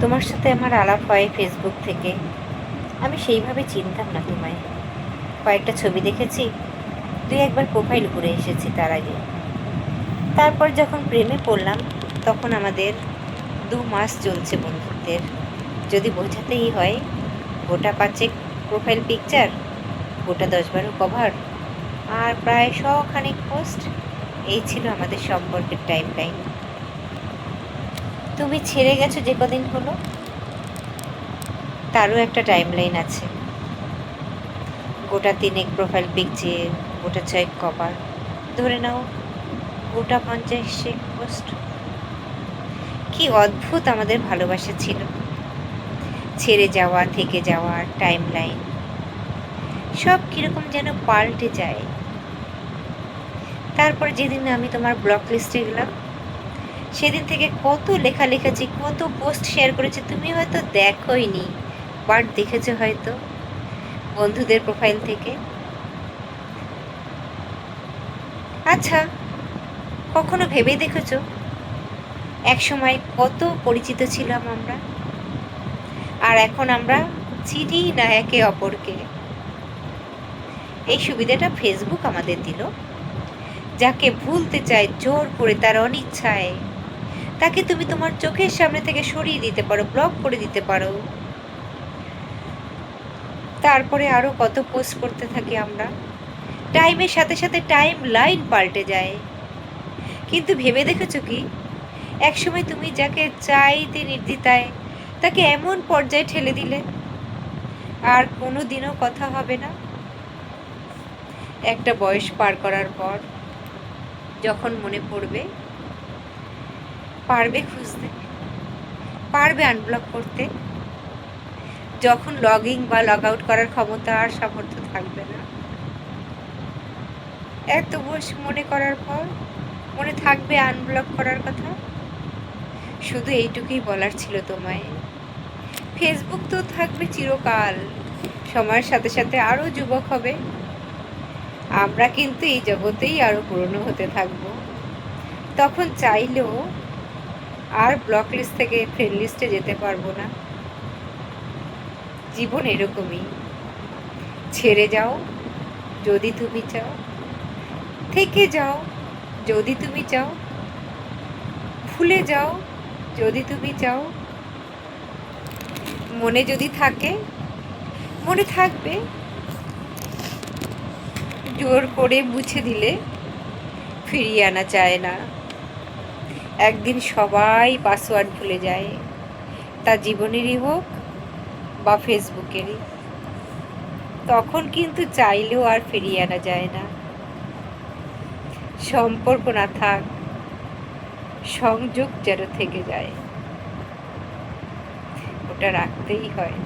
তোমার সাথে আমার আলাপ হয় ফেসবুক থেকে। আমি সেইভাবে চিনতাম না তোমায়। কয়েকটা ছবি দেখেছি, দুই একবার প্রোফাইল ঘুরে এসেছি তার আগে। তারপর যখন প্রেমে পড়লাম, তখন আমাদের 2 মাস চলছে বন্ধুত্বের। যদি বোঝাতেই হয়, গোটা 5 প্রোফাইল পিকচার, গোটা 10-12 কভার, আর প্রায় শখানেক পোস্ট। এই ছিল আমাদের সম্পর্কের টাইম লাইন। তুমি ছেড়ে গেছো যে কদিন হলো, তারও একটা টাইম লাইন আছে। গোটা 3 প্রোফাইল পিকচার, গোটা 6 কভার, ধরে নাও গোটা 50 পোস্ট। কি অদ্ভুত আমাদের ভালোবাসা ছিল। ছেড়ে যাওয়া, থেকে যাওয়া, টাইম লাইন সব কিরকম যেন পাল্টে যায়। তারপরে যেদিন আমি তোমার ব্লক লিস্টে গেলাম, সেদিন থেকে কত লেখা লিখেছি, কত পোস্ট শেয়ার করেছি, তুমি হয়তো দেখোইনি, বাট দেখেছো হয়তো বন্ধুদের প্রোফাইল থেকে। আচ্ছা, কখনো ভেবে দেখেছো একসময় কত পরিচিত ছিলাম আমরা, আর এখন আমরা চিনি না একে অপরকে। এই সুবিধাটা ফেসবুক আমাদের দিল। যাকে ভুলতে চায় জোর করে, তার অনিচ্ছায়, তাকে তুমি তোমার চোখের সামনে থেকে সরিয়ে দিতে পারো, ব্লক করে দিতে পারো। তারপরে আরো কত পোস্ট করতে থাকি আমরা। টাইমের সাথে সাথে টাইম লাইন পাল্টে যায়। কিন্তু ভেবে দেখেছো কি, একসময় তুমি যাকে চাইতে নির্দ্বিধায়, তাকে এমন পর্যায়ে ঠেলে দিলে আর কোনো দিনও কথা হবে না। একটা বয়স পার করার পর যখন মনে পড়বে, পারবে খুঁজতে, পারবে আনব্লক করতে, যখন লগ ইন বা লগ আউট করার ক্ষমতা আর সামর্থ্য থাকবে না। এত বয়স মনে করার পর মনে থাকবে আনব্লক করার কথা? শুধু এইটুকুই বলার ছিল তোমায়। ফেসবুক তো থাকবে চিরকাল, সময়ের সাথে সাথে আরও যুবক হবে। আমরা কিন্তু এই জগতেই আরও পুরনো হতে থাকবো। তখন চাইলেও আর ব্লক লিস্ট থেকে ফ্রেন্ড লিস্টে যেতে পারবো না। জীবন এরকমই। ছেড়ে যাও যদি তুমি চাও, থেকে যাও যদি তুমি চাও, ভুলে যাও যদি তুমি চাও। মনে যদি থাকে, মনে থাকবে। জোর করে মুছে দিলে ফিরিয়ে আনা চায় না। একদিন সবাই পাসওয়ার্ড ভুলে যায়, তা জীবনেরই হোক বা ফেসবুকেরই। তখন কিন্তু চাইলেও আর ফিরিয়ে আনা যায় না। সম্পর্ক না থাক, সংযোগ যেন থেকে যায়, ওটা রাখতেই হয়।